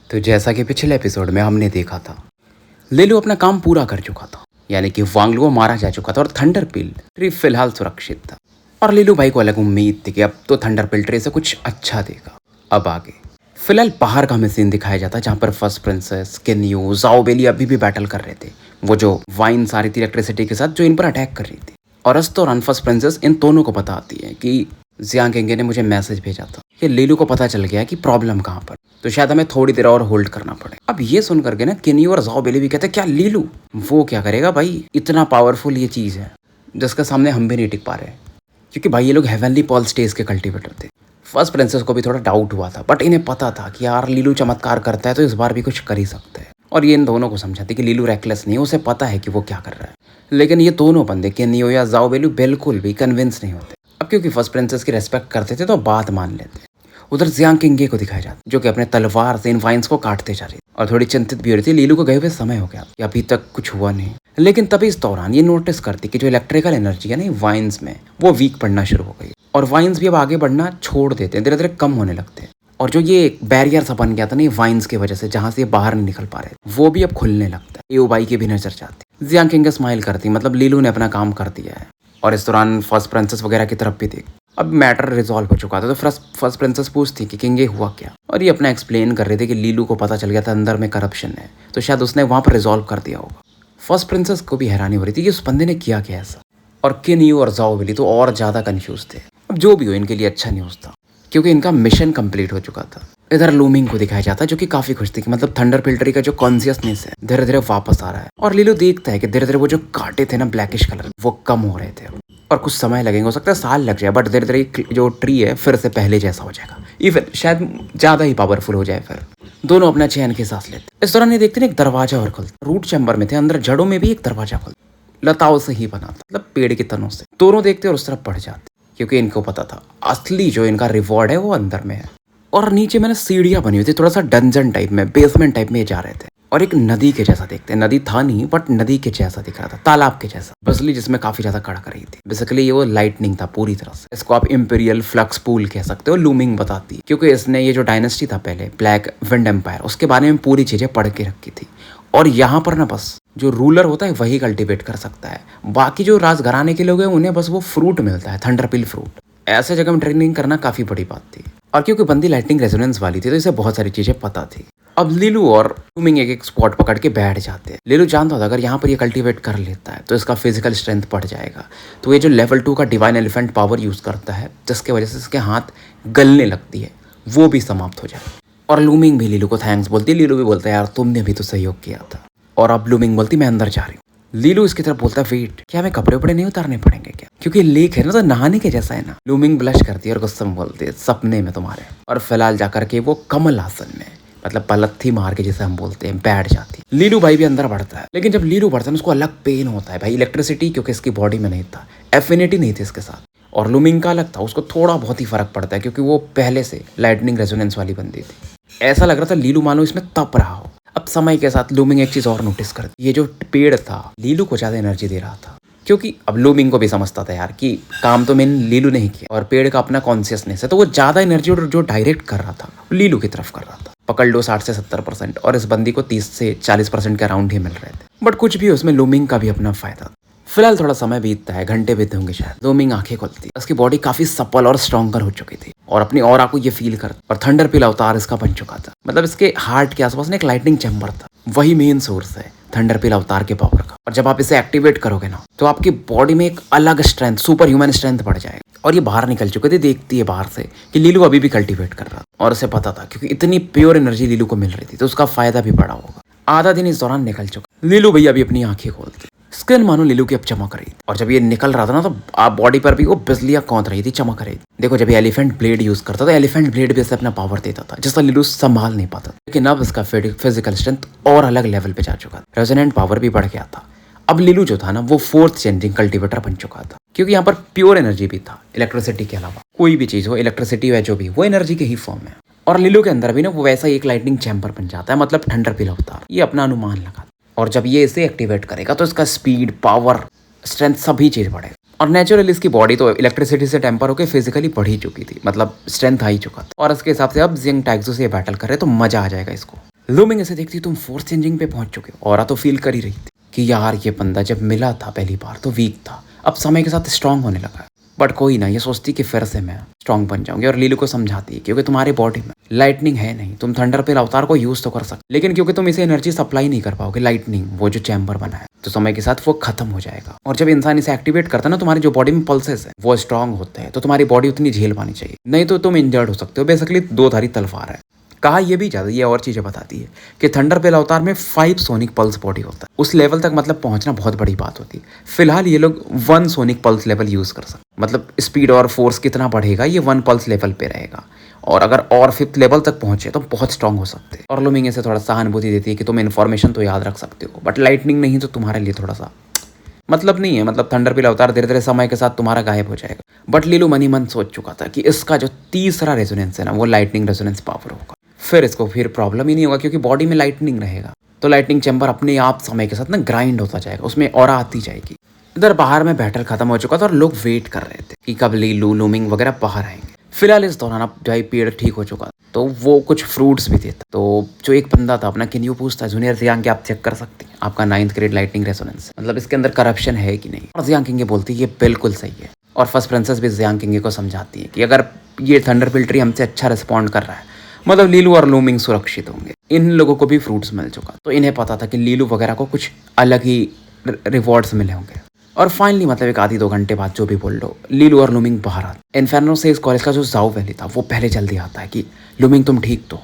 तो जैसा कि पिछले एपिसोड में हमने देखा था, लिलू अपना काम पूरा कर चुका था, यानी कि वांगलू को मारा जा चुका था और थंडरपिल ट्री फिलहाल सुरक्षित था। और लिलू भाई को अलग उम्मीद थी कि अब तो थंडरपिल ट्री से कुछ अच्छा देगा। अब आगे फिलहाल बाहर का हमें सीन दिखाया जाता है, जहाँ पर फर्स्ट प्रिंसेस, किन्यू, ज़ाओबेली अभी भी बैटल कर रहे थे। वो जो वाइन्स आ रही थी इलेक्ट्रिसिटी के साथ, जो इन पर अटैक कर रही थी। और इस दौरान फर्स्ट प्रिंसेस इन दोनों को बताती है कि जियांग केंगे ने मुझे मैसेज भेजा था कि लिलू को पता चल गया कि प्रॉब्लम कहाँ पर, तो शायद हमें थोड़ी देर और होल्ड करना पड़े। अब ये सुन करके ना किन्यू और ज़ाओबेली भी कहते हैं, क्या लिलू? वो क्या करेगा भाई, इतना पावरफुल ये चीज़ है जिसके सामने हम भी नहीं टिक पा रहे। क्योंकि भाई ये लोग हेवनली पॉल स्टेज के कल्टिवेटर थे। फर्स्ट प्रिंसेस को भी थोड़ा डाउट हुआ था, बट इन्हें पता था कि यार लिलू चमत्कार करता है तो इस बार भी कुछ कर ही सकते हैं। और ये इन दोनों को समझाती कि लिलू रेकलेस नहीं है, उसे पता है कि वो क्या कर रहा है। लेकिन ये दोनों बंदे किन्यू या ज़ाओबेली बिल्कुल भी कन्विंस नहीं होते। अब क्योंकि फर्स्ट प्रिंसेस की रेस्पेक्ट करते थे तो बात मान लेते। उधर जियांग किंगे को दिखाया जाता, जो कि अपने तलवार से इन वाइन्स को काटते जा रही और थोड़ी चिंतित भी हो रही थी। लिलू को गए हुए समय हो गया कि अभी तक कुछ हुआ नहीं। लेकिन तभी इस दौरान ये नोटिस करती कि जो इलेक्ट्रिकल एनर्जी है ना वाइन्स में, वो वीक पड़ना शुरू हो गई और वाइन्स भी अब आगे बढ़ना छोड़ देते हैं, धीरे धीरे कम होने लगते हैं। और जो ये बैरियर सा बन गया था ना वाइन्स की वजह से, जहां से ये बाहर नहीं निकल पा रहे, वो भी अब खुलने लगता है। एओबाई की भी नजर जाती, जियांग किंगे स्माइल करती, मतलब लिलू ने अपना काम कर दिया है। और इस दौरान फर्स्ट प्रिंसेस वगैरह की तरफ भी देख, अब मैटर रिजॉल्व हो चुका था। तो फर्स्ट प्रिंसेस पूछती कि किंगे हुआ क्या, और ये अपना एक्सप्लेन कर रहे थे कि लिलू को पता चल गया था अंदर में करप्शन है, तो शायद उसने वहां पर रिजॉल्व कर दिया होगा। फर्स्ट प्रिंसेस को भी हैरानी हो रही थी कि उस बंदे ने किया क्या ऐसा। और किन्यू और ज़ाओबेली तो और ज्यादा कंफ्यूज थे। अब जो भी हो, इनके लिए अच्छा न्यूज़ था क्योंकि इनका मिशन कंप्लीट हो चुका था। इधर लूमिंग को दिखाया जाता है, जो कि काफी खुश थी कि मतलब थंडरपिल ट्री का जो कॉन्शियसनेस है धीरे धीरे वापस आ रहा है। और लिलू देखता है कि धीरे धीरे वो जो कांटे थे ना ब्लैकिश कलर, वो कम हो रहे थे और कुछ समय लगेगा, हो सकता है साल लग जाए, बट धीरे धीरे जो ट्री है फिर से पहले जैसा हो जाएगा, इवन शायद ज्यादा ही पावरफुल हो जाए। फिर दोनों अपना चैन की सांस लेते। इस दौरान ये देखते हैं एक दरवाजा और खुलता। रूट चैम्बर में थे, अंदर जड़ों में भी एक दरवाजा खुलता, लताओं से ही बना था, मतलब पेड़ के तनों से। दोनों देखते और उस तरफ बढ़ जाते क्योंकि इनको पता था असली जो इनका रिवॉर्ड है वो अंदर में है। और नीचे मैंने सीढ़ियां बनी हुई थी, थोड़ा सा डंजन टाइप में, बेसमेंट टाइप में जा रहे थे। और एक नदी के जैसा देखते हैं, नदी था नहीं बट नदी के जैसा दिख रहा था, तालाब के जैसा, बिजली जिसमें काफी ज्यादा कड़क रही थी। बेसिकली ये वो लाइटनिंग था पूरी तरह से। इसको आप इंपीरियल फ्लक्स पूल कह सकते हो, लूमिंग बताती है, क्योंकि इसने ये जो डायनेस्टी था पहले ब्लैक विंड एम्पायर, उसके बारे में पूरी चीजें पढ़ के रखी थी। और यहाँ पर ना बस जो रूलर होता है वही कल्टिवेट कर सकता है, बाकी जो राजघराने के लोग हैं उन्हें बस वो फ्रूट मिलता है, थंडरपिल फ्रूट। ऐसे जगह में ट्रेनिंग करना काफी बड़ी बात थी। और क्योंकि बंदी लाइटनिंग रेजोनेंस वाली थी तो इसे बहुत सारी चीजें पता थी। अब लिलू और लूमिंग एक एक स्पॉट पकड़ के बैठ जाते हैं। लिलू जानता था अगर यहाँ पर ये कल्टीवेट कर लेता है तो इसका फिजिकल स्ट्रेंथ बढ़ जाएगा। तो ये जो लेवल 2 का डिवाइन एलिफेंट पावर यूज करता है, जिसके वजह से इसके हाथ गलने लगती है, वो भी समाप्त हो जाए। और लूमिंग भी लिलू को थैंक्स बोलती है। लिलू भी बोलता है यार तुमने भी तो सहयोग किया था। और अब लूमिंग बोलती मैं अंदर जा रही हूँ। लिलू इसकी तरफ बोलता है वेट, क्या हमें कपड़े उपड़े नहीं उतारने पड़ेंगे क्या, क्योंकि लेक है ना तो नहाने के जैसा है ना। लूमिंग ब्लश करती है और गुस्सा में बोलती है सपने में तुम्हारे। और फिलहाल जाकर के वो कमल आसन में, मतलब पलत्थी मार के जैसे हम बोलते हैं, बैठ जाती। लिलू भाई भी अंदर बढ़ता है, लेकिन जब लिलू बढ़ता है उसको अलग पेन होता है भाई। इलेक्ट्रिसिटी क्योंकि इसकी बॉडी में नहीं था, एफिनिटी नहीं थी इसके साथ। और लूमिंग का अलग था, उसको थोड़ा बहुत ही फर्क पड़ता है क्योंकि वो पहले से लाइटनिंग रेजोनेंस वाली बंदी थी। ऐसा लग रहा था लिलू मानो इसमें तप रहा हो। अब समय के साथ लूमिंग एक चीज और नोटिस करती, ये जो पेड़ था लिलू को ज्यादा एनर्जी दे रहा था। क्योंकि अब लूमिंग को भी समझता था यार कि काम तो मैंने लिलू ने ही किया और पेड़ का अपना कॉन्शियसनेस है, तो वो ज्यादा एनर्जी जो डायरेक्ट कर रहा था लिलू की तरफ कर रहा था। पकड़ लो 60 से 70% और इस बंदी को 30 से 40% के अराउंड ही मिल रहे थे। बट कुछ भी उसमें लूमिंग का भी अपना फायदा था। फिलहाल थोड़ा समय बीतता है, घंटे बीते होंगे शायद। लूमिंग आंखें खोलती, उसकी बॉडी काफी सपल और स्ट्रॉन्गर हो चुकी थी और अपनी ऑरा को ये फील कर, और थंडरपिल अवतार इसका बन चुका था। मतलब इसके हार्ट के आसपास ना एक लाइटनिंग चैम्बर था, वही मेन सोर्स है थंडरपिल अवतार के पावर का। और जब आप इसे एक्टिवेट करोगे ना तो आपकी बॉडी में एक अलग स्ट्रेंथ, सुपर ह्यूमन स्ट्रेंथ बढ़ जाएगा। और ये बाहर निकल चुके थे, देखती है बाहर से कि लिलू अभी भी कल्टीवेट कर रहा, और उसे पता था क्योंकि इतनी प्योर एनर्जी लिलू को मिल रही थी तो उसका फायदा भी बड़ा होगा। आधा दिन इस दौरान निकल चुका। लिलू भैया भी अपनी आंखें खोलते, स्किन मानो लिलू की अब चमक रही थी। और जब ये निकल रहा था ना तो आप बॉडी पर भी वो बिजलियां कौंध रही थी, चमक रही थी। देखो जब ये एलिफेंट ब्लेड यूज करता था, एलिफेंट ब्लेड भी इसे अपना पावर देता था जिसका लिलू संभाल नहीं पाता। लेकिन अब इसका फिजिकल स्ट्रेंथ और अलग लेवल पे जा चुका था, रेजोनेंट पावर भी बढ़ गया था। अब लिलू जो था ना वो 4th चेंजिंग कल्टीवेटर बन चुका था, क्योंकि यहाँ पर प्योर एनर्जी भी था इलेक्ट्रिसिटी के अलावा। कोई भी चीज हो, इलेक्ट्रिसिटी है जो भी, वो एनर्जी के ही फॉर्म है। और लिलू के अंदर भी ना वो वैसा ही एक लाइटनिंग चैम्बर बन जाता है, मतलब थंडरपिल अवतार। ये अपना अनुमान लगा, और जब ये इसे एक्टिवेट करेगा तो इसका स्पीड, पावर, स्ट्रेंथ सभी चीज बढ़ेगा। और नेचुरली इसकी बॉडी तो इलेक्ट्रिसिटी से टेम्पर होकर फिजिकली बढ़ ही चुकी थी, मतलब स्ट्रेंथ आ ही चुका था। और इसके हिसाब से अब जियांग टैक्सू से बैटल करे तो मजा आ जाएगा इसको। लूमिंग ऐसे देखती तुम फोर्स चेंजिंग पे पहुंच चुके हो। और तो फील कर ही रही थी कि यार ये बंदा जब मिला था पहली बार तो वीक था, अब समय के साथ स्ट्रांग होने लगा है। बट कोई ना, ये सोचती कि फिर से मैं स्ट्रांग बन जाऊंगी। और लीलू को समझाती है क्योंकि तुम्हारी बॉडी में लाइटनिंग है नहीं, तुम थंडर पेल अवतार को यूज तो कर सकते, लेकिन क्योंकि तुम इसे एनर्जी सप्लाई नहीं कर पाओगे, लाइटनिंग वो जो चैम्बर बना है, तो समय के साथ वो खत्म हो जाएगा। और जब इंसान इसे एक्टिवेट करता है ना, तुम्हारी जो बॉडी में पल्सेस है वो स्ट्रांग होते हैं, तो तुम्हारी बॉडी उतनी झेल पानी चाहिए, नहीं तो तुम इंजर्ड हो सकते हो। बेसिकली दो धारी तलवार है। कहा यह भी ज्यादा, ये और चीजें बताती है कि थंडर पेल अवतार में 5 सोनिक पल्स बॉडी होता है। उस लेवल तक मतलब पहुंचना बहुत बड़ी बात होती है। फिलहाल ये लोग 1 सोनिक पल्स लेवल यूज कर सकते, मतलब स्पीड और फोर्स कितना बढ़ेगा ये 1 पल्स लेवल पे रहेगा। और अगर और 5th लेवल तक पहुंचे तो बहुत स्ट्रांग हो सकते हैं। और लूमिंग से थोड़ा सहानुभूति देती है कि तुम इन्फॉर्मेशन तो याद रख सकते हो, बट लाइटनिंग नहीं तो तुम्हारे लिए थोड़ा सा मतलब नहीं है। मतलब थंडर पेल अवतार धीरे धीरे समय के साथ तुम्हारा गायब हो जाएगा। बट लीलू मनी मन सोच चुका था कि इसका जो तीसरा रेजोनेंस है ना, वो लाइटनिंग रेजोनेंस पावर होगा। फिर इसको फिर प्रॉब्लम ही नहीं होगा क्योंकि बॉडी में लाइटनिंग रहेगा, तो लाइटनिंग चैम्बर अपने आप समय के साथ ना ग्राइंड होता जाएगा, उसमें और आती जाएगी। इधर बाहर में बैटल खत्म हो चुका था और लोग वेट कर रहे थे कि कब लीलू लूमिंग वगैरह बाहर आएंगे। फिलहाल इस दौरान अब जो पेड़ ठीक हो चुका तो वो कुछ फ्रूट्स भी देता। तो जो एक बंदा था अपना किन्यू पूछता है, जूनियर जियांग के आप चेक कर सकते हैं, आपका 9th ग्रेड लाइटनिंग रेजोनेंस, मतलब इसके अंदर करप्शन है कि नहीं। और जियांग किंग बोलती है ये बिल्कुल सही है। और फर्स्ट प्रिंसेस भी जियांग किंग को समझाती है कि अगर ये थंडर पेल ट्री हमसे अच्छा रिस्पॉन्ड कर रहा है, मतलब लीलू और लूमिंग सुरक्षित होंगे। इन लोगों को भी फ्रूट्स मिल चुका, तो इन्हें पता था कि लीलू वगैरह को कुछ अलग ही रिवॉर्ड्स मिले होंगे। और फाइनली मतलब एक आधी 2 घंटे बाद जो भी बोल लो, लीलू और लूमिंग बाहर आते। इन्फेर्नो से इस कॉलेज का जो जाओ वैली था वो पहले जल्दी आता है कि लूमिंग तुम ठीक तो।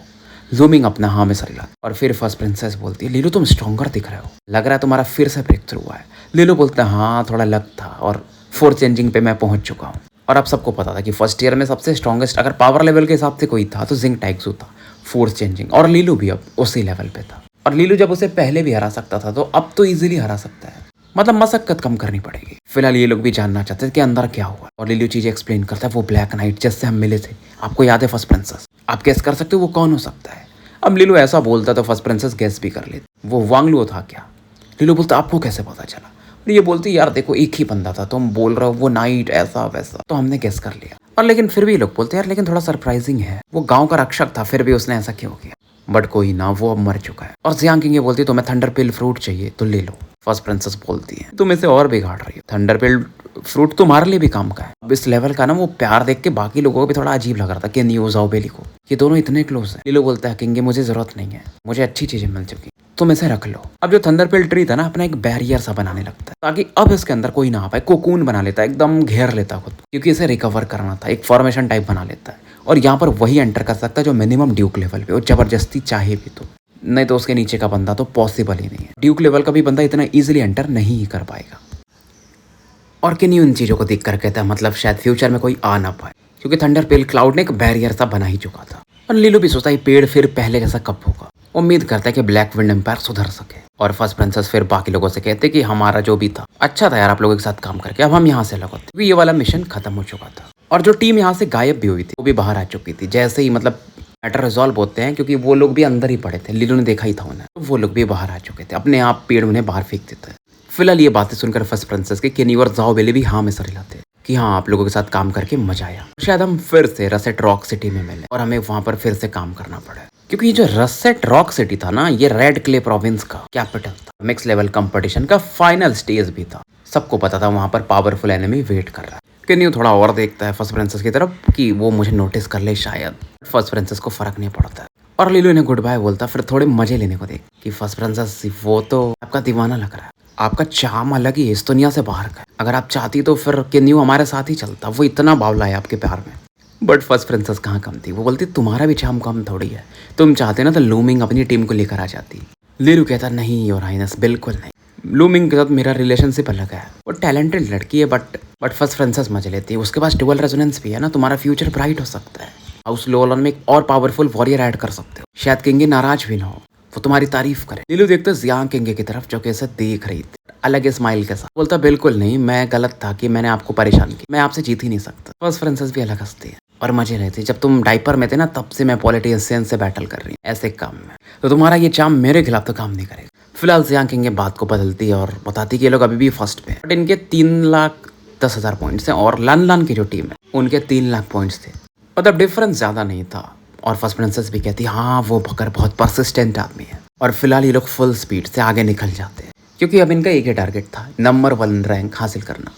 लूमिंग अपना हाँ में सर हिलाती। और फिर फर्स्ट प्रिंसेस बोलती है लीलू तुम स्ट्रॉन्गर दिख रहे हो, लग रहा है तुम्हारा फिर से ब्रेक थ्रू हुआ है। लीलू बोलता है हाँ थोड़ा लक था और फोर्स चेंजिंग पे मैं पहुंच चुका हूँ। और अब सबको पता था कि फर्स्ट ईयर में सबसे स्ट्रॉन्गेस्ट अगर पावर लेवल के हिसाब से कोई था तो जिंग टाइक्सू था फोर्स चेंजिंग, और लीलू भी अब उसी लेवल पे था। और लीलू जब उसे पहले भी हरा सकता था तो अब तो इजीली हरा सकता है, मतलब मशक्कत कम करनी पड़ेगी। फिलहाल ये लोग भी जानना चाहते थे कि अंदर क्या हुआ, और लीलू चीजें एक्सप्लेन करता है। वो ब्लैक नाइट जिससे हम मिले थे, आपको याद है फर्स्ट प्रिंसेस, आप गेस कर सकते हो वो कौन हो सकता है। अब लीलू ऐसा बोलता तो फर्स्ट प्रिंसेस गेस भी कर लेती, वो वांगलुओ था क्या। लीलू बोलता आपको कैसे पता चला। ये बोलती यार देखो एक ही बंदा था, तुम बोल रहे हो वो नाइट ऐसा वैसा, तो हमने गेस कर लिया। और लेकिन फिर भी लोग बोलते यार लेकिन थोड़ा सरप्राइजिंग है, वो गांव का रक्षक था फिर भी उसने ऐसा क्यों किया। बट कोई ना, वो अब मर चुका है। और जियांग किंग ये बोलती तुम्हें थंडर पेल फ्रूट चाहिए तो ले लो। फर्स्ट प्रिंसेस बोलती है तुम इसे और बिगाड़ रही हो, थंडर पेल फ्रूट तुम्हारे लिए भी काम का है। अब इस लेवल का ना वो प्यार देख के बाकी लोगों को भी थोड़ा अजीब लग रहा था कि न्यूज आओ बेली को, ये दोनों इतने क्लोज है। लीलू बोलता है किंग मुझे जरूरत नहीं है, मुझे अच्छी चीजें मिल चुकी, तुम इसे रख लो। अब जो थंडर पेल ट्री था ना अपना एक बैरियर सा बनाने लगता है ताकि अब इसके अंदर कोई ना आ पाए। कोकून बना लेता है, एकदम घेर लेता खुद, क्योंकि इसे रिकवर करना था, एक फॉर्मेशन टाइप बना लेता है। और यहाँ पर वही एंटर कर सकता है जो मिनिमम ड्यूक लेवल पे, और जबरदस्ती चाहे भी तो, नहीं तो उसके नीचे का बंदा तो पॉसिबल ही नहीं है। ड्यूक लेवल का भी बंदा इतना इजीली एंटर नहीं ही कर पाएगा। और किन्हीं उन चीज़ों को देख कर कहता है मतलब शायद फ्यूचर में कोई आ ना पाए, क्योंकि थंडर पेल क्लाउड ने एक बैरियर सा बना ही चुका था। और लीलू भी सोचता है पेड़ फिर पहले जैसा कब होगा, उम्मीद करता है कि ब्लैक विंड एम्पायर सुधर सके। और फर्स्ट प्रिंसेस फिर बाकी लोगों से कहते कि हमारा जो भी था अच्छा था यार आप लोगों के साथ काम करके, अब हम यहाँ से लगोते, क्योंकि ये वाला मिशन खत्म हो चुका था। और जो टीम यहाँ से गायब भी हुई थी वो भी बाहर आ चुकी थी, जैसे ही मतलब मैटर रिजॉल्व होते हैं, क्योंकि वो लोग भी अंदर ही पड़े थे, लीलू ने देखा ही था उन्हें, तो वो लोग भी बाहर आ चुके थे, अपने आप पेड़ उन्हें बाहर फेंक देते हैं। फिलहाल ये बातें सुनकर फर्स्ट प्रिंसेस के किन्नी और जाओ बेली भी हाँ में सर हिलाते कि हाँ आप लोगों के साथ काम करके मजा आया, शायद हम फिर से रसेट रॉक सिटी में मिले और हमें वहां पर फिर से काम करना पड़े। क्योंकि ये जो रसेट रॉक सिटी था ना, ये रेड क्ले प्रोविंस का कैपिटल था, मिक्स लेवल कंपटीशन का फाइनल स्टेज भी था। सबको पता था वहां पर पावरफुल एनिमी वेट कर रहा है। किन्नी थोड़ा और देखता है फर्स्ट प्रिंसेस की तरफ कि वो मुझे नोटिस कर ले शायद। फर्स्ट प्रिंसेस को फर्क नहीं पड़ता है और लीलू इन्हें गुड बाय बोलता, फिर थोड़े मजे लेने को देख कि फर्स्ट प्रिंसेस वो तो आपका दीवाना लग रहा है, आपका चाम अलग ही इस दुनिया से बाहर का है, अगर आप चाहती तो फिर किन्यू हमारे साथ ही चलता, वो इतना बावला है आपके प्यार में। बट फर्स्ट प्रिंसेस कहाँ कम थी, वो बोलती तुम्हारा भी चाम कम थोड़ी है, तुम चाहते ना तो लूमिंग अपनी टीम को लेकर आ जाती। लीलू कहता नहीं योर हाइनेस बिल्कुल नहीं, लूमिंग के साथ मेरा रिलेशनशिप अलग है, वो टैलेंटेड लड़की है बट फर्स्ट प्रिंसेस मजे लेती है, उसके पास डुअल रेजोनेंस भी है ना, तुम्हारा फ्यूचर ब्राइट हो सकता है। हाउस लोलन में एक और पावरफुल वॉरियर ऐड कर सकते हो, शायद किंग नाराज भी ना हो, वो तुम्हारी तारीफ करे। लीलू देखते जियांग किंग की तरफ जो कैसे देख रही थी अलग स्माइल के साथ, बोलता बिल्कुल नहीं मैं गलत था कि मैंने आपको परेशान किया, मैं आपसे जीत ही नहीं सकता। फर्स्ट प्रिंसेस भी अलग हंसती है और मजे रहते, जब तुम डाइपर में थे ना तब से मैं पॉलिटिशियन से बैटल कर रही हूँ ऐसे काम में, तो तुम्हारा ये चाम मेरे खिलाफ तो काम नहीं करेगा। फिलहाल जियांग किंग बात को बदलती है और बताती कि ये लोग अभी भी फर्स्ट पे, बट इनके 3,10,000 पॉइंट्स हैं और लन की जो टीम है उनके 3 लाख पॉइंट्स थे, मतलब डिफरेंस ज्यादा नहीं था। और फर्स्ट प्रिंसेस भी कहती है हाँ वो बकर बहुत परसिस्टेंट आदमी है। और फिलहाल ये लोग फुल स्पीड से आगे निकल जाते हैं क्योंकि अब इनका एक ही टारगेट था, नंबर 1 रैंक हासिल करना।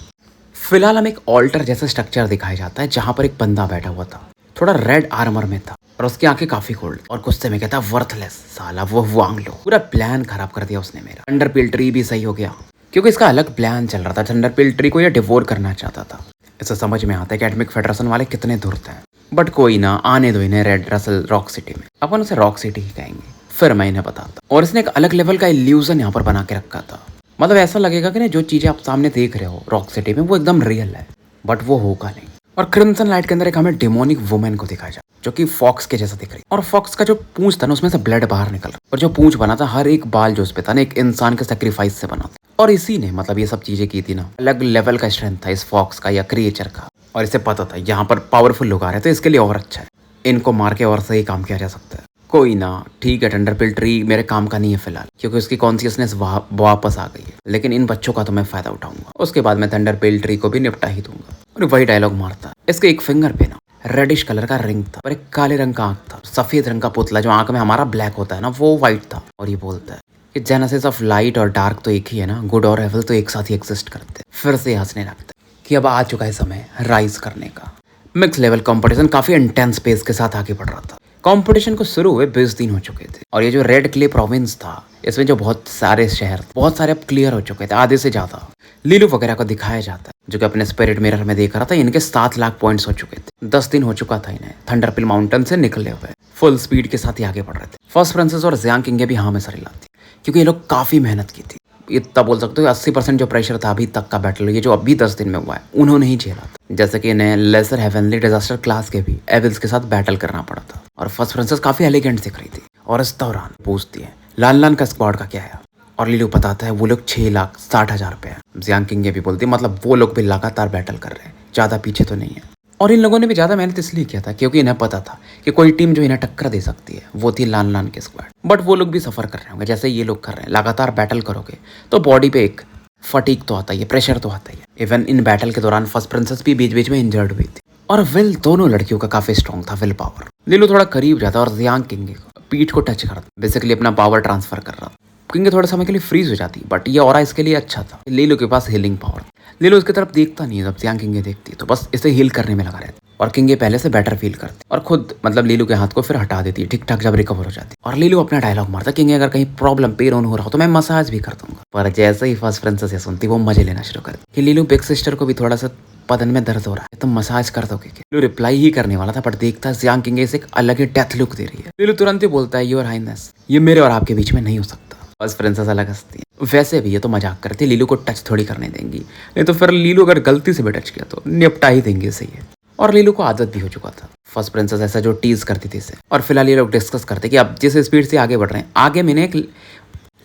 फिलहाल हमें एक ऑल्टर जैसा स्ट्रक्चर दिखाया जाता है जहां पर एक बंदा बैठा हुआ था, थोड़ा रेड आर्मर में था और उसकी आंखें काफी कोल्ड और गुस्से में कहता वर्थलेस साला वो वांग लो, पूरा प्लान खराब कर दिया उसने मेरा। थंडरपेल ट्री भी सही हो गया क्योंकि इसका अलग प्लान चल रहा था। थंडरपेल ट्री को ये डिवोर करना चाहता था। इसे समझ में आता है कि एटॉमिक फेडरेशन वाले कितने धूर्त हैं, बट कोई ना, आने दो इन्हें रेड रसल रॉक सिटी में। अपन उसे रॉक सिटी ही कहेंगे, फिर मैं इन्हें बताता। और इसने एक अलग लेवल का इल्यूजन यहाँ पर बना के रखा था, मतलब ऐसा लगेगा कि ना जो चीजें आप सामने देख रहे हो रॉक सिटी में वो एकदम रियल है, बट वो होगा नहीं। और क्रिम्सन लाइट के अंदर एक हमें डेमोनिक वुमेन को दिखाया जाए जो कि फॉक्स के जैसा दिख रही है। और फॉक्स का जो पूंछ था ना उसमें से ब्लड बाहर निकल रहा, और जो पूंछ बना था हर एक बाल जो उस पे था ना एक इंसान के सेक्रीफाइस से बना था। और इसी ने मतलब ये सब चीजें की थी ना, अलग लेवल का स्ट्रेंथ था इस फॉक्स का या क्रिएचर का। और इसे पता था यहाँ पर पावरफुल लोग आ रहे थे, इसके लिए और अच्छा है इनको मार के और सही काम किया जा सकता है। कोई ना, ठीक है, थंडरपेल ट्री मेरे काम का नहीं है फिलहाल क्योंकि उसकी कॉन्शियसनेस वापस आ गई है, लेकिन इन बच्चों का तो मैं फायदा उठाऊंगा। उसके बाद मैं थंडरपेल ट्री को भी निपटा ही दूंगा। और वही डायलॉग मारता है। इसके एक फिंगर पे ना रेडिश कलर का रिंग था और एक काले रंग का आंख था, सफेद रंग का पुतला जो आंख में हमारा ब्लैक होता है ना वो व्हाइट था। और ये बोलता है कि जेनेसिस ऑफ लाइट और डार्क तो एक ही है ना, गुड और एविल तो एक साथ ही एग्जिस्ट करते हैं। फिर से हंसने लगता है कि अब आ चुका है समय राइज करने का। मिक्स लेवल कंपटीशन काफी इंटेंस पेस के साथ आगे बढ़ रहा था। कंपटीशन को शुरू हुए 20 दिन हो चुके थे और ये जो रेड क्ले प्रोविंस था इसमें जो बहुत सारे शहर बहुत सारे अब क्लियर हो चुके थे, आधे से ज्यादा। लीलू वगैरह को दिखाया जाता है जो कि अपने स्पिरिट मिरर में देख रहा था। इनके 7 लाख पॉइंट्स हो चुके थे, 10 दिन हो चुका था इन्हें थंडरपेल माउंटेन से निकले हुए, फुल स्पीड के साथ ही आगे बढ़ रहे थे। फर्स्ट प्रिंसेस और जियांग किंग भी हाँ में सर हिलाती क्योंकि ये लोग काफी मेहनत की थी। इतना बोल सकते हो 80% जो प्रेशर था अभी तक का बैटल, ये जो अभी 10 दिन में हुआ है उन्होंने ही झेला था। जैसे कि इन्हें लेसर हेवनली डिजास्टर क्लास के भी एविल्स के साथ बैटल करना पड़ा था। और फर्स्ट प्रिंसेस काफी एलिगेंट दिख रही थी और इस दौरान पूछती है लान लान का स्क्वाड का क्या है, और लीलू बताता है वो लोग 6,60,000 पे है। जियांग किंग ये भी बोलती है मतलब वो लोग भी लगातार बैटल कर रहे हैं, ज्यादा पीछे तो नहीं है। और इन लोगों ने भी ज्यादा मेहनत इसलिए किया था क्योंकि इन्हें पता था कि कोई टीम जो इन्हें टक्कर दे सकती है वो थी लान लान के स्क्वाड। बट वो लोग भी सफर कर रहे होंगे जैसे ये लोग कर रहे हैं। लगातार बैटल करोगे तो बॉडी पे एक फटीक तो आता ही है, प्रेशर तो आता ही है। इवन इन बैटल के दौरान फर्स्ट प्रिंसेस भी बीच बीच में इंजर्ड हुई थी। और विल दोनों लड़कियों का काफी स्ट्रॉन्ग था, विल पावर। लीलू थोड़ा करीब जाता और जियांग किंग पीठ को टच करता, बेसिकली अपना पावर ट्रांसफर कर रहा था। किंग थोड़े समय के लिए फ्रीज हो जाती, बट ये ऑरा इसके लिए अच्छा था। लीलू के पास हीलिंग पावर। लीलू उसकी तरफ देखता नहीं है, जब जियांग किंग देखती तो बस इसे हील करने में लगा रहता। और किंग पहले से बेटर फील करती और खुद मतलब लीलू के हाथ को फिर हटा देती है ठीक ठाक जब रिकवर हो जाती। और लीलू अपना डायलॉग मारता, किंग अगर कहीं प्रॉब्लम पेन ऑन हो रहा हो तो मैं मसाज भी कर दूंगा। पर जैसे ही फर्स्ट प्रिंसेस ये सुनती वो मजे लेना शुरू कर कि लीलू बिग सिस्टर को भी थोड़ा सा बदन में दर्द हो रहा है तो मसाज कर दोगे क्या? लीलू रिप्लाई ही करने वाला था पर देखता जियांग किंग इसे एक अलग ही डेथ लुक दे रही है। लीलू तुरंत ही बोलता है योर हाइनेस ये मेरे और आपके बीच में नहीं हो सकता। फर्स्ट प्रिंसेस अलग हंसती है। वैसे भी ये तो मजाक करती है, लीलू को टच थोड़ी करने देंगी, नहीं तो फिर लीलू अगर गलती से भी टच किया तो निपटा ही देंगे इसे ये। और लीलू को आदत भी हो चुका था फर्स्ट प्रिंसेस ऐसा जो टीज करती थी इसे। और फिलहाल ये लोग डिस्कस करते कि अब जिस स्पीड से आगे बढ़ रहे हैं आगे मैंने एक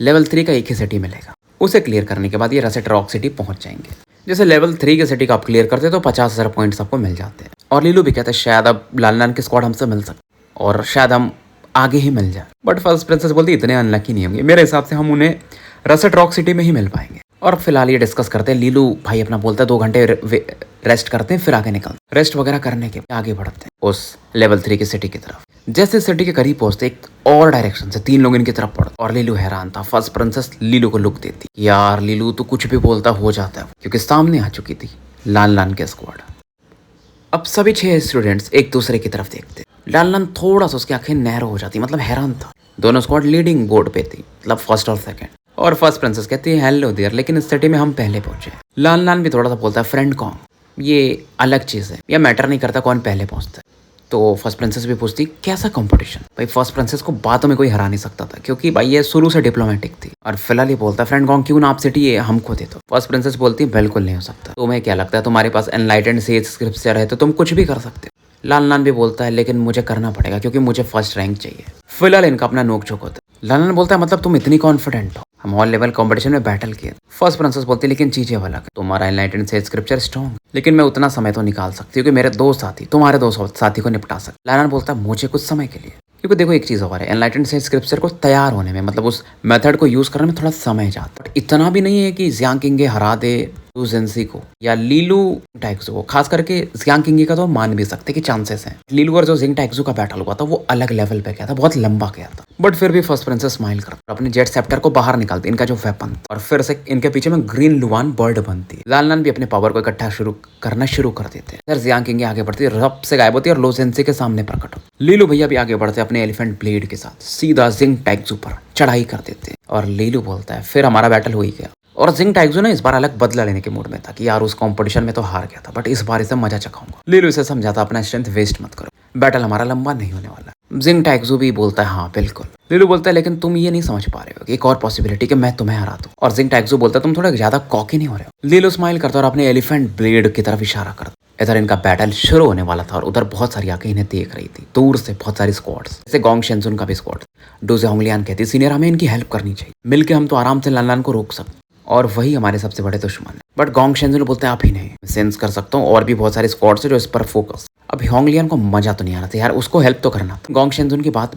लेवल 3 का एक ही सिटी मिलेगा, उसे क्लियर करने के बाद ये रसेट रॉक सिटी पहुंच जाएंगे। जैसे लेवल 3 के सिटी का आप क्लियर करते तो 50,000 पॉइंट्स आपको मिल जाते हैं। और लीलू भी कहते हैं शायद अब लान लान के स्क्वाड हमसे मिल सकते और शायद हम आगे ही मिल जाए। बट फर्स्ट प्रिंसेस बोलती इतने अनलकी नहीं होंगे, मेरे हिसाब से हम उन्हें रसेट रॉक सिटी में ही मिल पाएंगे। और फिलहाल ये डिस्कस करते हैं। लीलू भाई अपना बोलता है 2 घंटे रेस्ट करते हैं फिर आगे निकलते। रेस्ट वगैरह करने के आगे बढ़ते हैं उस लेवल 3 की सिटी की तरफ। जैसे सिटी के करीब पहुंचते एक और डायरेक्शन से 3 लोग इनकी तरफ पड़ते और लीलू हैरान था। फर्स्ट प्रिंसेस लीलू को लुक देती, यार लीलू तो कुछ भी बोलता हो जाता है, क्योंकि सामने आ चुकी थी लान लान के स्क्वाड। अब सभी 6 स्टूडेंट्स एक दूसरे की तरफ देखते। लान लान थोड़ा सा उसकी आंखें नैरो हो जाती, मतलब हैरान था। दोनों स्क्वाड लीडिंग बोर्ड पे थी, मतलब फर्स्ट और सेकंड। और फर्स्ट प्रिंसेस कहती है हेलो देयर, लेकिन इस सिटी में हम पहले पहुंचे। लान लान भी थोड़ा सा बोलता है फ्रेंड कौन, ये अलग चीज है, ये मैटर नहीं करता कौन पहले पहुंचता है। तो फर्स्ट प्रिंसेस भी पूछती कैसा कंपटीशन। भाई फर्स्ट प्रिंसेस को बातों में कोई हरा नहीं सकता था क्योंकि भाई ये शुरू से डिप्लोमेटिक थी। और फिलहाल ये बोलता फ्रेंड कौन क्यों ना आप सिटी ये हमको दे दो। फर्स्ट प्रिंसेस बोलती बिल्कुल नहीं हो सकता, तुम्हें क्या लगता है तुम्हारे पास एनलाइटेंड सेज स्क्रिप्चर है तो तुम कुछ भी कर सकते हो। लान लान भी बोलता है लेकिन मुझे करना पड़ेगा क्योंकि मुझे फर्स्ट रैंक चाहिए। फिलहाल इनका अपना नोक झोंक होता है। लान लान बोलता है मतलब तुम इतनी कॉन्फिडेंट हो, हम ऑल लेवल कंपटीशन में बैटल किए। फर्स्ट प्रिंसेस बोलती लेकिन चीजें अलग है, तुम्हारा एनलाइटेंड सेज स्क्रिप्चर स्ट्रॉन्ग, लेकिन मैं उतना समय तो निकाल सकती हूँ कि मेरे 2 साथी तुम्हारे 2 साथी को निपटा सकते। लान लान बोलता है मुझे कुछ समय के लिए, क्योंकि देखो एक चीज और है, एनलाइटेंड सेज स्क्रिप्चर को तैयार होने में मतलब उस मेथड को यूज करने में थोड़ा समय जाता है। इतना भी नहीं है कि जियांग किंग हरा दे लूजेंसी को या लीलू टैक्सू को, खास करके जियांग किंगी का तो मान भी सकते कि चांसेस हैं। लीलू और जो जिंग टैक्सू का बैटल हुआ था वो अलग लेवल पे गया था, बहुत लंबा गया था, बट फिर भी फर्स्ट प्रिंसेस स्माइल करता अपने जेट सेप्टर को बाहर निकालती, इनका जो वेपन, और फिर से इनके पीछे में ग्रीन लुवान बर्ड बनती है। लानलान भी अपने पावर को इकट्ठा करना शुरू कर देते हैं। फिर जियांग किंगी आगे बढ़ती है, रब से गायब होती है और लूजेंसी के सामने प्रकट होती। लीलू भैया भी आगे बढ़ते अपने एलिफेंट ब्लेड के साथ सीधा जिंग टैक्सू पर चढ़ाई कर देते हैं और लीलू बोलता है फिर हमारा बैटल हो ही गया। और जिंग टैक्सू ने इस बार अलग बदला लेने के मूड में था कि यार उस कंपटीशन में तो हार गया था, बट इस बार इसे मजा चखाऊंगा। लीलू इसे समझाता अपना स्ट्रेंथ वेस्ट मत करो, बैटल हमारा लंबा नहीं होने वाला। जिंग टैक्सू भी बोलता है हाँ बिल्कुल। लीलू बोलता है लेकिन तुम ये नहीं समझ पा रहे हो कि एक और पॉसिबिलिटी कि मैं तुम्हें हरा दूं। और जिंग टैक्सू बोलता है तुम थोड़ा ज्यादा कॉकी नहीं हो रहे हो। लीलू स्माइल करता और अपने एलिफेंट ब्लेड की तरफ इशारा करता। इधर इनका बैटल शुरू होने वाला था और उधर बहुत सारी आंखें इन्हें देख रही थी दूर से, बहुत सारी स्क्वाड्स, जैसे गोंग शेंजुन का भी स्क्वाड। डोजे होंगलियान कहती सीनियर हमें इनकी हेल्प करनी चाहिए, मिलके हम तो आराम से लानलान को रोक सकते और वही हमारे सबसे बड़े दुश्मन है। बट गोंग शेंजुन बोलते हैं आप ही नहीं, सेंस कर सकता हूँ और भी बहुत सारे स्क्वाड्स है जो इस पर फोकस। अब होंगलियान को मजा तो नहीं आ रहा था यार, उसको हेल्प तो करना था। गोंग शेंजुन की बात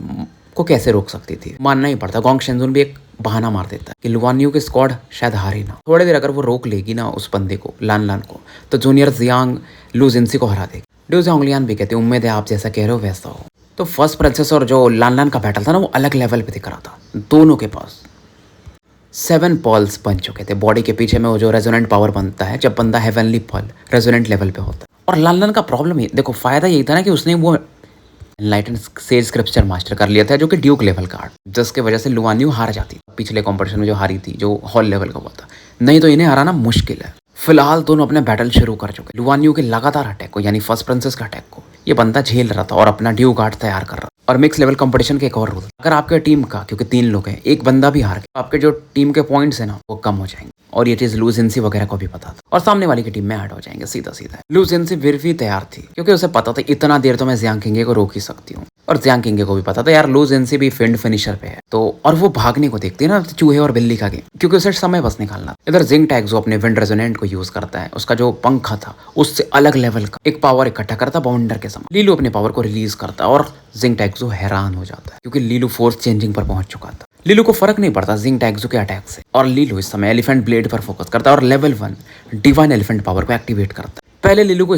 को कैसे रोक सकती थी, मानना ही पड़ता। गोंग शेंजुन भी एक बहाना मार देता है कि लुवानियो की स्क्वाड शायद हारे ना, थोड़ी देर अगर वो रोक लेगी ना उस बंदे को, लानलान को, तो जूनियर जियांग लूजेंसी को हरा देगी। डोजे होंगलियान भी कहते उम्मीद है आप जैसा कह रहे हो वैसा हो। तो फर्स्ट प्रिंसेस और जो लानलान का बैटल था ना वो अलग लेवल पे दिख रहा था। दोनों के पास 7 पॉल्स बन चुके थे बॉडी के पीछे में, वो जो रेजोनेंट पावर बनता है जब बंदा हेवनली पॉल रेजोनेंट लेवल पे होता है। और लानलान का प्रॉब्लम ही देखो, फायदा यही था ना कि उसने वो एनलाइटन सेज स्क्रिप्चर मास्टर कर लिया था जो कि ड्यूक लेवल का आर्ट, जिसके वजह से लुवानियो हार जाती पिछले कंपटीशन में जो हारी थी, जो हॉल लेवल का हुआ था। नहीं तो इन्हें हराना मुश्किल है। फिलहाल दोनों अपने बैटल शुरू कर चुके। लुवानियो के लगातार अटैक को, यानी फर्स्ट प्रिंसेस का अटैक को ये बंदा झेल रहा था और अपना ड्यूक आर्ट तैयार कर रहा। और मिक्स लेवल कंपटीशन के एक और रूल, अगर आपके टीम का, क्योंकि 3 लोग हैं, एक बंदा भी हार गया, आपके जो टीम के पॉइंट्स है ना वो कम हो जाएंगे। और ये चीज लूजेंसी वगैरह को भी पता था और सामने वाली की टीम में ऐड हो जाएंगे सीधा सीधा। लूजेंसी फिर भी तैयार थी क्योंकि उसे पता था इतना देर तो मैं जियांग किंगे को रोक ही सकती हूँ। और जियांग किंगे को भी पता था यार लूजेंसी भी फिंड फिनिशर पे है, तो और वो भागने को देखती है ना चूहे और बिल्ली का गेम, क्योंकि उसे समय बस निकालना। इधर जिंग टैक्सू अपने विंड रेजोनेंट को यूज करता है, उसका जो पंखा था उससे अलग लेवल का एक पावर इकट्ठा करता बाउंडर के समय। लीलू अपने पावर को रिलीज करता और जिंग टैक्सू हैरान हो जाता है क्योंकि लीलू फोर्स चेंजिंग पर पहुंच चुका था। लीलू को फर्क नहीं पड़ता जिंग टैक्सू के अटैक से, और लीलू इस समय एलिफेंट ब्लेड पर फोकस करता है और लेवल 1 डिवाइन एलिफेंट पावर को एक्टिवेट करता है। पहले लीलू को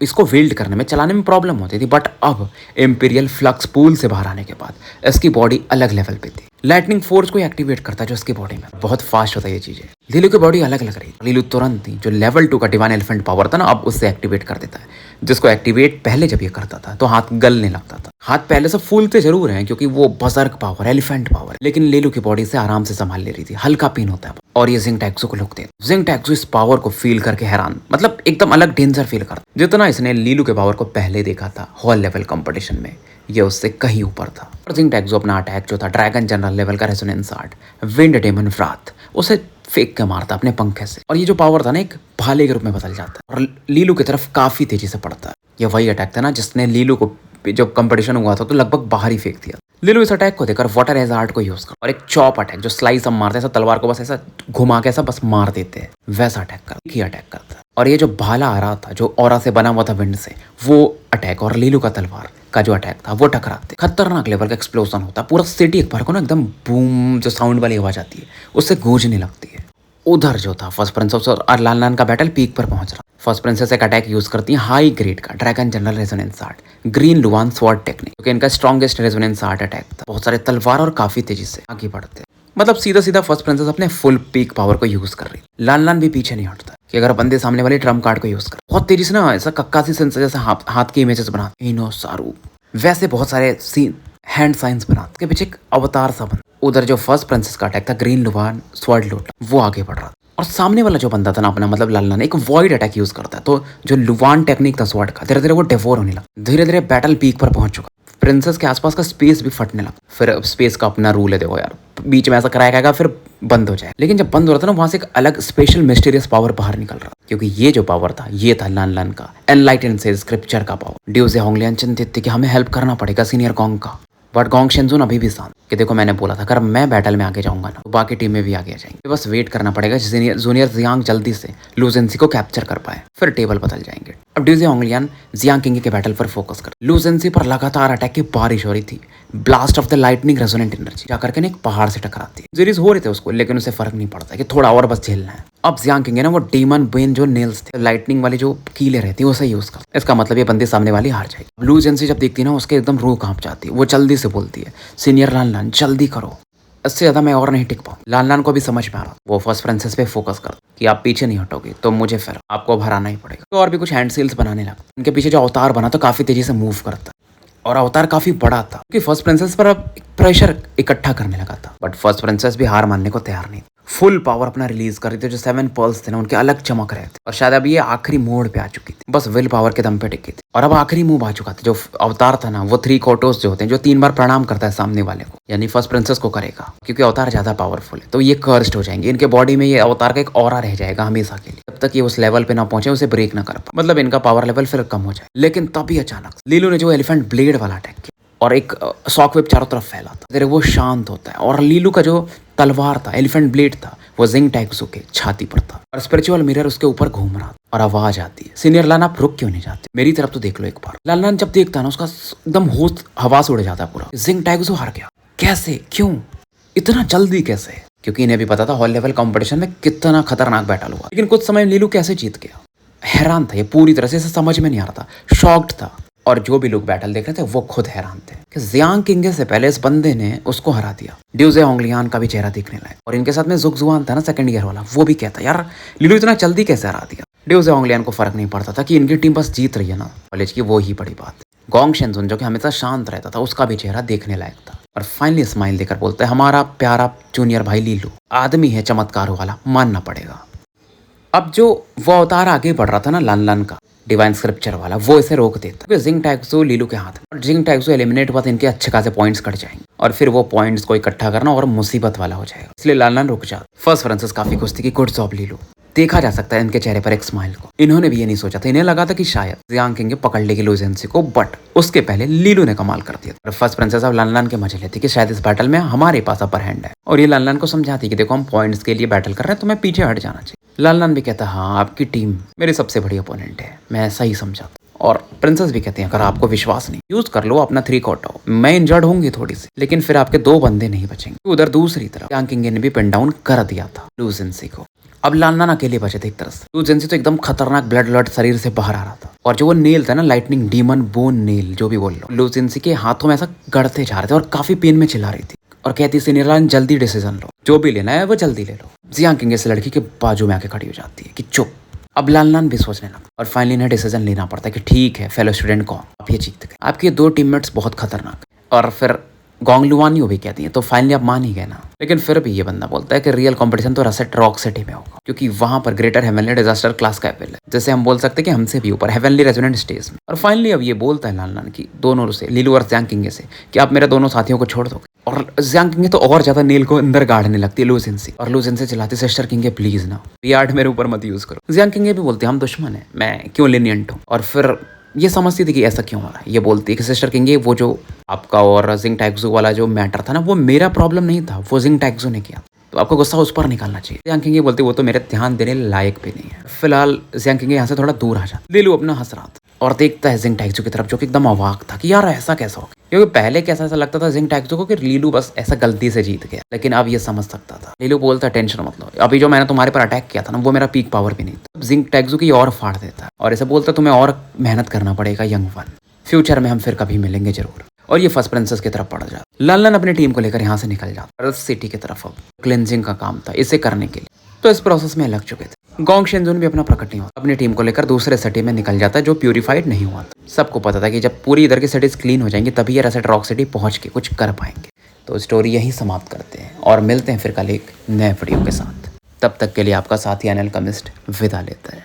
इसको विल्ड करने में, चलाने में प्रॉब्लम होती थी, बट अब इम्पीरियल फ्लक्स पूल से बाहर आने के बाद इसकी बॉडी अलग लेवल पे थी। लाइटनिंग फोर्स को एक्टिवेट करता है जो इसकी बॉडी में, बहुत फास्ट होता है ये चीजें। लीलू की बॉडी अलग लग रही, लीलू तुरंत ही जो लेवल 2 का डिवाइन एलिफेंट पावर था ना अब उससे एक्टिवेट कर देता है, जिसको एक्टिवेट पहले जब ये करता था तो हाथ गलने लगता था। हाथ पहले से फूलते जरूर हैं क्योंकि वो बजर्क पावर, एलिफेंट पावर, लेकिन लीलू की बॉडी से आराम से संभाल ले रही थी, हल्का पिन होता है। और ये जिंग टैक्सू को लुक देता। जिंग टैक्सू इस पावर को फील करके हैरान, मतलब एकदम अलग डेंजर फील करता। जितना इसने लीलू के पावर को पहले देखा था हॉल लेवल कंपटीशन में, ये उससे कहीं ऊपर था। और जिंग टैक्सू अपना अटैक जो था ड्रैगन जनरल लेवल का रेजोनेंस आर्ट विंड डेमन व्राथ, उसे फेंक के मारता अपने पंखे से, और ये जो पावर था ना एक भाले के रूप में बदल जाता है और लीलू की तरफ काफी तेजी से पड़ता है। ये वही अटैक था ना जिसने लीलू को जब कंपटीशन हुआ था तो लगभग बाहर ही फेंक दिया। लीलू इस अटैक को देखकर वाटर एज आर्ट को यूज कर और एक चॉप अटैक जो स्लाइस हम मारते हैं, ऐसा तलवार को बस ऐसा घुमा के ऐसा बस मार देते हैं, वैसा अटैक करता है। और ये जो भाला आ रहा था जो ऑरा से बना हुआ था विंड से, वो अटैक और लीलू का तलवार का जो अटैक था वो टकराते, खतरनाक लेवल का एक्सप्लोजन होता, पूरा सिटी एक बार को ना एकदम बूम जो साउंड वाली आवाज आती है उससे गूंजने लगती है। उधर जो था फर्स्ट प्रिंसेस और लानलान का बैटल पीक पर पहुंच रहा। फर्स्ट प्रिंसेस एक अटैक यूज करती है हाई ग्रेड का dragon general resonance art green लुवान स्वॉर्ड टेक्निक, क्योंकि इनका स्ट्रॉन्गेस्ट रेजोनेंस आर्ट अटैक था। बहुत सारे तलवार और काफी तेजी से आगे बढ़ते, मतलब सीधा सीधा फर्स्ट प्रिंसेस अपने फुल पीक पावर को यूज कर रही। लानलान भी पीछे नहीं हटता कि अगर बंदे सामने वाले ट्रम्प कार्ड को यूज कर, बहुत तेजी से ना ऐसा कक्कासी सेंसर जैसे हाथ की इमेजेस बनाते, इनो सारू वैसे बहुत सारे सीन हैंड साइंस बनाते के पीछे एक अवतार सा बना। उधर जो फर्स्ट प्रिंसेस का अटैक था ग्रीन लुवान स्वॉर्ड लूट, वो आगे बढ़ रहा और सामने वाला जो बंदा था ना अपना मतलब लानलान एक वॉइड अटैक यूज करता है, तो जो लुवान टेक्निक था स्वॉर्ड का धीरे धीरे वो डेवोर होने लगा। धीरे धीरे बैटल पीक पर पहुंच चुका, प्रिंसेस के आसपास का स्पेस भी फटने लगा। फिर स्पेस का अपना रूल है, देखो यार बीच में ऐसा कराया गया फिर बंद हो जाए, लेकिन जब बंद हो रहा था ना वहां से एक अलग स्पेशल मिस्टीरियस पावर बाहर निकल रहा, क्योंकि ये जो पावर था ये था लानलान का एनलाइटन से स्क्रिप्चर का पावर। ड्यूजे होंगलियान चिंतित थे कि हमें हेल्प करना पड़ेगा सीनियर गोंग का, बट गोंग शेंजुन अभी भी शांत कि देखो मैंने बोला था अगर मैं बैटल में आगे जाऊंगा ना तो बाकी टीम में भी आगे आ जाएंगे, बस वेट करना पड़ेगा जूनियर जियांग जल्दी से लूजेंसी को कैप्चर कर पाए, फिर टेबल बदल जाएंगे। अब ड्यूजे होंगलियान जियांग किंग के बैटल पर फोकस कर, लूजेंसी पर लगातार अटैक की बारिश हो रही थी, blast of the lightning resonant energy जाकर के ना एक पहाड़ से टकराती है। जिरीज हो रहे थे उसको, लेकिन उसे फर्क नहीं पड़ता कि थोड़ा और बस झेलना है। अब जियांग किंग है ना, वो डीमन बेन जो नेल्स थे, लाइटनिंग वाली जो कीले रहती है, उसे यूज कर। इसका मतलब ये बंदी सामने वाली हार जाएगी। लू जेंसी जब देखती है ना, उसके एकदम रूह कांप जाती है। वो जल्दी से बोलती है, सीनियर लान जल्दी करो, इससे ज्यादा मैं और नहीं टिक पाऊँ। लान को भी समझ में आ रहा, वो फर्स्ट प्रिंसेस पे फोकस कर कि आप पीछे नहीं हटोगे तो मुझे फिर आपको अब हराना ही पड़ेगा। तो और भी कुछ हैंड सील्स बनाने लगा। उनके पीछे जो अवतार बना तो काफी तेजी से मूव करता और अवतार काफी बड़ा था, क्योंकि फर्स्ट प्रिंसेस पर अब प्रेशर इकट्ठा करने लगा था। बट फर्स्ट प्रिंसेस भी हार मानने को तैयार नहीं, फुल पावर अपना रिलीज कर रही थी। जो 7 पर्ल्स थे ना, उनके अलग चमक रहे थे और शायद अब ये आखिरी मोड़ पे आ चुकी थी, बस विल पावर के दम पे टिकी थी। और अब आखिरी मूव आ चुका था। जो अवतार था ना, वो 3 कोटोस जो होते हैं, जो 3 बार प्रणाम करता है सामने वाले को, यानी फर्स्ट प्रिंसेस को करेगा, क्योंकि अवतार ज्यादा पावरफुल है। तो ये कर्स्ड हो जाएंगे, इनके बॉडी में ये अवतार का एक ऑरा रह जाएगा हमेशा के लिए, जब तक ये उस लेवल पे ना पहुंचे, उसे ब्रेक ना कर पाए, मतलब इनका पावर लेवल फिर कम हो जाए। लेकिन तभी अचानक लीलू ने जो एलिफेंट ब्लेड वाला अटैक किया और एक शॉकवेव चारों तरफ फैला था, फिर वो शांत होता है और लीलू का जो तलवार था, एलिफेंट ब्लेड था, वो जिंग टैक्सो के छाती पर था और स्पिरिचुअल मिरर उसके ऊपर घूम रहा था। और आवाज आती है, सीनियर लान आप रुक क्यों नहीं जाते, मेरी तरफ तो देख लो एक बार। लान जब देखता ना, उसका एकदम होश हवा से उड़ जाता पूरा। जिंग टैक्सो हार गया, कैसे, क्यों, इतना जल्दी कैसे? क्योंकि इन्हें भी पता था हॉल लेवल कंपटीशन में कितना खतरनाक बैटल हुआ। लेकिन कुछ समय लीलू कैसे जीत गया, हैरान था ये पूरी तरह से, इसे समझ में नहीं आ रहा था, शॉक्ड था। और जो भी लोग बैटल देख रहे थे वो खुद हैरान थे कि जियांग किंग से पहले इस बंदे ने उसको हरा दिया। ड्यूजे होंगलियान का भी चेहरा दिखने लगा और इनके साथ में जुगजुआन था ना, सेकंड ईयर वाला, वो भी कहता यार लीलू इतना जल्दी कैसे हरा दिया। ड्यूजे होंगलियान को फर्क नहीं पड़ता था कि इनकी टीम बस जीत रही है ना कॉलेज की, वो ही बड़ी बात है। गोंग शेंजुन जो कि हमेशा शांत रहता था, उसका भी चेहरा देखने लायक था और फाइनली स्माइल देकर बोलता है, हमारा प्यारा जूनियर भाई लीलू आदमी है चमत्कारों वाला, मानना पड़ेगा। अब जो वो अवतार आगे बढ़ रहा था ना, लान का डिवाइन स्क्रिप्चर वाला, वो इसे रोक देता क्योंकि जिंग टैक्सो लीलू के हाथ में, और जिंग टैक्सो एलिमिनेट हुआ तो इनके अच्छे खासे पॉइंट्स कट जाएंगे और फिर वो पॉइंट्स को इकट्ठा करना और मुसीबत वाला हो जाएगा। इसलिए लान रुक जाता। फर्स्ट फ्रांसिस काफी खुश थी कि गुड जॉब लीलू, देखा जा सकता है इनके चेहरे पर एक स्माइल को। इन्होंने भी ये नहीं सोचा था, इन्हें लगा था कि शायद जियांग किंग पकड़ लेगी लू जेंसी को, बट उसके पहले लीलू ने कमाल कर दिया। और फर्स्ट प्रिंसेस अब लान के मजे लेती कि शायद इस बैटल में हमारे पास अपर हैंड है, और ये लान को समझाती कि देखो हम पॉइंट्स के लिए बैटल कर रहे हैं, तुम्हें पीछे हट जाना चाहिए। लान भी कहता हाँ आपकी टीम मेरी सबसे बड़ी अपोनेंट है, मैं ऐसा ही समझा। और प्रिंसेस भी कहती हैं अगर आपको विश्वास नहीं, यूज कर लो अपना 3 कोटो, मैं इंजर्ड होंगी थोड़ी सी, लेकिन फिर आपके 2 बंदे नहीं बचेंगे। उधर दूसरी तरफ जियांग किंग ने भी पिन डाउन कर दिया था लू जेंसी को। अब लान अकेले बचे थे एक तरह से। लू जेंसी तो एकदम खतरनाक ब्लड शरीर से बाहर आ रहा था, और जो वो नेल था ना, लाइटनिंग डीमन बोन नेल जो भी बोल लो, लू जेंसी के हाथों में ऐसा गड़ते जा रहे थे और काफी पेन में चिल्ला रही थी और कहती सीनियर लान जल्दी डिसीजन लो, जो भी लेना है वो जल्दी ले लो। जियांग किंग इस लड़की के बाजू में आके खड़ी हो जाती है कि चुप। अब लान भी सोचने लगा और फाइनली इन्हें डिसीजन लेना पड़ता है कि ठीक है फेलो स्टूडेंट को आप ये जीत गए, आपके 2 टीममेट्स बहुत खतरनाक। और फिर गोंगलुआन भी कहती है, तो फाइनली आप मान ही गए ना। लेकिन फिर भी ये बंदा बोलता है कि रियल कंपटीशन तो रसेट रॉक सिटी में होगा, क्योंकि वहां पर ग्रेटर हेवनली डिजास्टर क्लास का एपिल है, जैसे हम बोल सकते हैं कि हमसे भी ऊपर हेवनली रेजोनेंट स्टेज में। और फाइनली अब ये बोलता है लान की दोनों से, लीलू और जियांग किंग से, कि आप मेरे दोनों साथियों को छोड़ दोगे। और जियांग किंग तो और ज्यादा नेल को अंदर गाड़ने लगती है लू जेंसी, और लू जेंसी चिल्लाती सिस्टर किंग प्लीज ना, ये आर्ट मेरे ऊपर मत यूज करो। जियांग किंग भी बोलते हम दुश्मन है, मैं क्यों लेनियंट हूँ। और फिर ये समझती थी कि ऐसा क्यों हो रहा है। ये बोलती है कि सिस्टर किंग वो जो आपका और जिंग टैक्सो वाला जो मैटर था ना, वो मेरा प्रॉब्लम नहीं था, वो जिंग टैक्सो ने किया, तो आपको गुस्सा उस पर निकालना चाहिए। जियांग किंग बोलती वो तो मेरे ध्यान देने लायक भी नहीं है। फिलहाल जियांग किंग यहाँ से थोड़ा दूर आ जाता। लीलू अपना हंस रहा था और देखता है जिंग टैक्सो की तरफ, जो कि एकदम अवाक था कि यार ऐसा कैसा हो गया, क्योंकि पहले कैसा ऐसा लगता था जिंग टैक्सो को कि लीलू बस ऐसा गलती से जीत गया, लेकिन अब ये समझ सकता था। लीलू बोलता टेंशन मत लो, अभी जो मैंने तुम्हारे पर अटैक किया था ना, वो मेरा पीक पावर भी नहीं था। जिंग टैक्सो की और फाड़ देता है और ऐसे बोलता तुम्हें और मेहनत करना पड़ेगा यंग वन, फ्यूचर में हम फिर कभी मिलेंगे जरूर। और ये फर्स्ट प्रिंसेस की तरफ पड़ जाता। लान अपनी टीम को लेकर यहाँ से निकल जाता अर्थ सिटी की तरफ। अब क्लिनजिंग का काम था इसे करने के लिए, तो इस प्रोसेस में लग चुके थे। गोंग शेंजुन भी अपना प्रकट नहीं हुआ, अपनी टीम को लेकर दूसरे सिटी में निकल जाता है जो प्यूरिफाइड नहीं हुआ था। सबको पता था कि जब पूरी इधर की सिटीज क्लीन हो जाएंगी तभी ये रसेट रॉक सिटी पहुंच के कुछ कर पाएंगे। तो स्टोरी यही समाप्त करते हैं और मिलते हैं फिर कल एक नए वीडियो के साथ। तब तक के लिए आपका साथी अनिल कमिस्ट विदा लेता है।